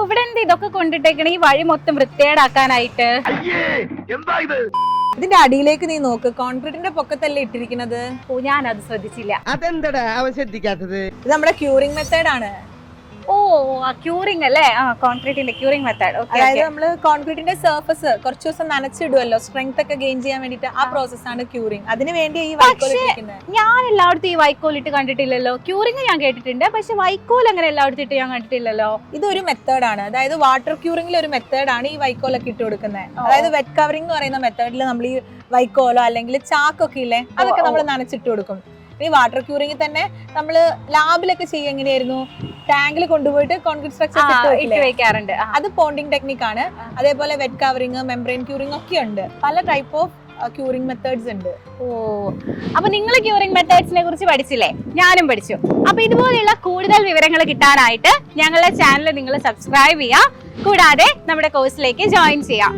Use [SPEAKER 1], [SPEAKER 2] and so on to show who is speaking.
[SPEAKER 1] ഇവിടെ എന്ത് ഇതൊക്കെ കൊണ്ടിട്ടേക്കണ ഈ വഴി മൊത്തം വൃത്തികേടാക്കാനായിട്ട്?
[SPEAKER 2] ഇതിന്റെ അടിയിലേക്ക് നീ നോക്ക്, കോൺക്രീറ്റിന്റെ പൊക്കത്തല്ലേ ഇട്ടിരിക്കുന്നത്.
[SPEAKER 1] ഓ, ഞാൻ അത് ശ്രദ്ധിച്ചില്ല.
[SPEAKER 3] അതെന്താ അവൻ ശ്രദ്ധിക്കാത്തത്?
[SPEAKER 2] ഇത് നമ്മുടെ ക്യൂറിംഗ് മെത്തേഡ് ആണ്.
[SPEAKER 1] ഓ, ക്യൂറിംഗ് അല്ലേ? കോൺക്രീറ്റിന്റെ ക്യൂറിംഗ് മെത്തേഡ്.
[SPEAKER 2] അതായത് നമ്മള് കോൺക്രീറ്റിന്റെ സർഫസ് കുറച്ച് ദിവസം നനച്ചിടുമല്ലോ, സ്ട്രെങ്ത് ഒക്കെ ഗെയിൻ ചെയ്യാൻ വേണ്ടിട്ട്. ആ പ്രോസസ് ആണ് ക്യൂറിംഗ്. അതിന് വേണ്ടി ഈ വൈക്കോൽ ഇട്ടിരിക്കുന്നത്.
[SPEAKER 1] ഞാൻ എല്ലായിടത്തും ഈ വൈക്കോൽ ഇട്ട് കണ്ടിട്ടില്ലല്ലോ. ക്യൂറിംഗ് ഞാൻ കേട്ടിട്ടുണ്ട്, പക്ഷെ വൈക്കോൽ അങ്ങനെ എല്ലായിടത്തും ഇട്ട് ഞാൻ കണ്ടിട്ടില്ലല്ലോ.
[SPEAKER 2] ഇതൊരു മെത്തേഡ് ആണ്. അതായത് വാട്ടർ ക്യൂറിംഗിൽ ഒരു മെത്തേഡ് ആണ് ഈ വൈക്കോലൊക്കെ ഇട്ട് കൊടുക്കുന്നത്. അതായത് വെറ്റ് കവറിംഗ് എന്ന് പറയുന്ന മെത്തേഡിൽ നമ്മൾ ഈ വൈക്കോലോ അല്ലെങ്കിൽ ചാക്കൊക്കെ ഇല്ലേ, അതൊക്കെ നമ്മൾ നനച്ചിട്ട് കൊടുക്കും. ഈ വാട്ടർ ക്യൂറിംഗിൽ തന്നെ നമ്മള് ലാബിലൊക്കെ ചെയ്യുക എങ്ങനെയായിരുന്നു, ടാങ്കിൽ കൊണ്ടുപോയിട്ട് കോൺക്രീറ്റ് സ്ട്രക്ചർ
[SPEAKER 1] ഇട്ട് വെക്കാറുണ്ട്.
[SPEAKER 2] അത് പോണ്ടിങ് ടെക്നിക് ആണ്. അതേപോലെ വെറ്റ് കവറിംഗ്, മെംബ്രെയിൻ ക്യൂറിംഗ് ഒക്കെ ഉണ്ട്. പല ടൈപ്പ് ഓഫ് ക്യൂറിംഗ് മെത്തേഡ്സ് ഉണ്ട്.
[SPEAKER 1] ഓ, അപ്പൊ നിങ്ങൾ ക്യൂറിംഗ് മെത്തേഡ്സിനെ കുറിച്ച് പഠിച്ചില്ലേ? ഞാനും പഠിച്ചു. അപ്പൊ ഇതുപോലെയുള്ള കൂടുതൽ വിവരങ്ങൾ കിട്ടാനായിട്ട് ഞങ്ങളുടെ ചാനൽ നിങ്ങൾ സബ്സ്ക്രൈബ് ചെയ്യുക, കൂടാതെ നമ്മുടെ കോഴ്സിലേക്ക് ജോയിൻ ചെയ്യാം.